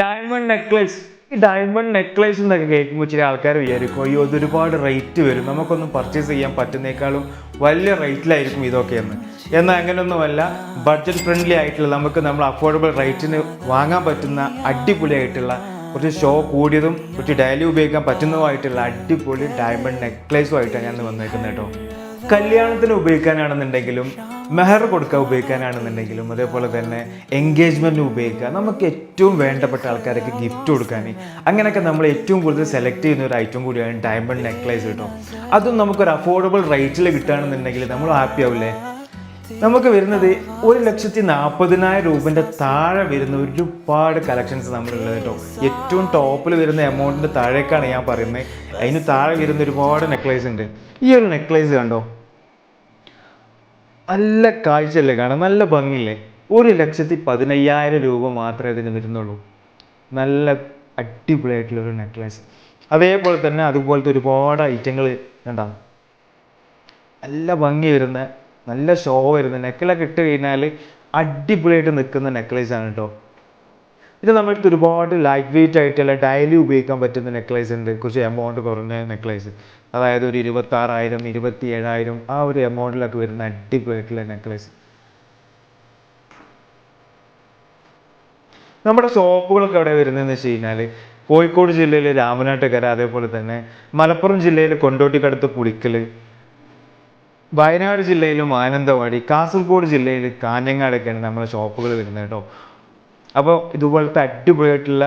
Diamond necklace എന്നൊക്കെ കേൾക്കുമ്പോൾ ചില ആൾക്കാർ വിചാരിക്കും അയ്യോ ഇതൊരുപാട് റേറ്റ് വരും, നമുക്കൊന്നും പർച്ചേസ് ചെയ്യാൻ പറ്റുന്നേക്കാളും വലിയ റേറ്റിലായിരിക്കും ഇതൊക്കെയെന്ന്. എന്നാൽ അങ്ങനെയൊന്നുമല്ല. ബഡ്ജറ്റ് ഫ്രണ്ട്ലി ആയിട്ടുള്ള നമ്മൾ അഫോർഡബിൾ റേറ്റിന് വാങ്ങാൻ പറ്റുന്ന അടിപൊളിയായിട്ടുള്ള കുറച്ച് ഷോ കൂടിയതും കുറച്ച് ഡെയിലി ഉപയോഗിക്കാൻ പറ്റുന്നതുമായിട്ടുള്ള അടിപൊളി ഡയമണ്ട് നെക്ലേസുമായിട്ടാണ് ഞാൻ വന്നേക്കുന്നത് കേട്ടോ. കല്യാണത്തിന് ഉപയോഗിക്കാനാണെന്നുണ്ടെങ്കിലും മെഹർ കൊടുക്കാൻ ഉപയോഗിക്കാനാണെന്നുണ്ടെങ്കിലും അതേപോലെ തന്നെ എൻഗേജ്മെൻറ്റിന് ഉപയോഗിക്കുക, നമുക്ക് ഏറ്റവും വേണ്ടപ്പെട്ട ആൾക്കാർക്ക് ഗിഫ്റ്റ് കൊടുക്കാൻ, അങ്ങനെയൊക്കെ നമ്മൾ ഏറ്റവും കൂടുതൽ സെലക്ട് ചെയ്യുന്ന ഒരു ഐറ്റം കൂടിയാണ് ഡയമണ്ട് നെക്ലേസ് കേട്ടോ. അതും നമുക്കൊരു അഫോർഡബിൾ റേറ്റിൽ കിട്ടുകയാണെന്നുണ്ടെങ്കിൽ നമ്മൾ ഹാപ്പി ആവില്ലേ. നമുക്ക് വരുന്നത് 1,40,000 രൂപൻ്റെ താഴെ വരുന്ന ഒരുപാട് കളക്ഷൻസ് നമ്മളുള്ളത് കേട്ടോ. ഏറ്റവും ടോപ്പിൽ വരുന്ന എമൗണ്ടിൻ്റെ താഴേക്കാണ് ഞാൻ പറയുന്നത്. അതിന് താഴെ വരുന്ന ഒരുപാട് നെക്ലേസ് ഉണ്ട്. ഈ ഒരു നെക്ലേസ് കണ്ടോ, നല്ല കാഴ്ചയല്ലേ കാണാൻ, നല്ല ഭംഗിയില്ലേ. 1,15,000 രൂപ മാത്രമേ ഇതിന് വരുന്നുള്ളൂ. നല്ല അടിപൊളിയായിട്ടുള്ളൊരു നെക്ലേസ്. അതേപോലെ തന്നെ അതുപോലത്തെ ഒരുപാട് ഐറ്റങ്ങൾ കണ്ടാ, നല്ല ഭംഗി വരുന്ന നല്ല ഷോ വരുന്ന നെക്കിലൊക്കെ ഇട്ട് കഴിഞ്ഞാൽ അടിപൊളിയായിട്ട് നിൽക്കുന്ന നെക്ലേസാണ് കേട്ടോ. ഇത് നമ്മൾക്ക് ഒരുപാട് ലൈറ്റ് വെയിറ്റ് ആയിട്ടുള്ള ഡെയിലി ഉപയോഗിക്കാൻ പറ്റുന്ന നെക്ലേസ് ഉണ്ട്. കുറച്ച് എമൗണ്ട് കുറഞ്ഞ നെക്ലേസ്, അതായത് ഒരു 26,000 27,000 ആ ഒരു എമൗണ്ടിലൊക്കെ വരുന്ന അടിപൊളിയായിട്ടുള്ള നെക്ലേസ്. നമ്മുടെ ഷോപ്പുകളൊക്കെ എവിടെ വരുന്നതെന്ന് വെച്ച് കഴിഞ്ഞാൽ കോഴിക്കോട് ജില്ലയിൽ രാമനാട്ടുകര, അതേപോലെ തന്നെ മലപ്പുറം ജില്ലയിൽ കൊണ്ടോട്ടിക്കടുത്ത് പുളിക്കൽ, വയനാട് ജില്ലയിൽ മാനന്തവാടി, കാസർഗോഡ് ജില്ലയിൽ കാഞ്ഞങ്ങാടൊക്കെയാണ് നമ്മുടെ ഷോപ്പുകൾ വരുന്നത് കേട്ടോ. അപ്പോൾ ഇതുപോലത്തെ അടിപൊളിയായിട്ടുള്ള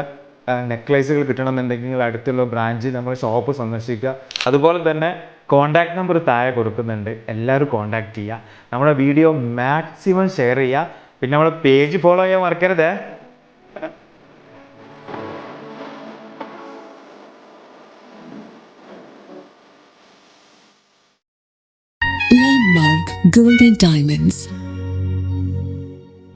നെക്ലേസുകൾ കിട്ടണമെന്നുണ്ടെങ്കിൽ അടുത്തുള്ള ബ്രാഞ്ചിൽ നമ്മൾ ഷോപ്പ് സന്ദർശിക്കുക. അതുപോലെ തന്നെ കോൺടാക്ട് നമ്പർ താഴെ കൊടുക്കുന്നുണ്ട്, എല്ലാവരും കോൺടാക്ട് ചെയ്യുക. നമ്മുടെ വീഡിയോ മാക്സിമം ഷെയർ ചെയ്യുക. പിന്നെ നമ്മുടെ പേജ് ഫോളോ ചെയ്യാൻ മറക്കരുതേ. Landmark Gold and Diamonds,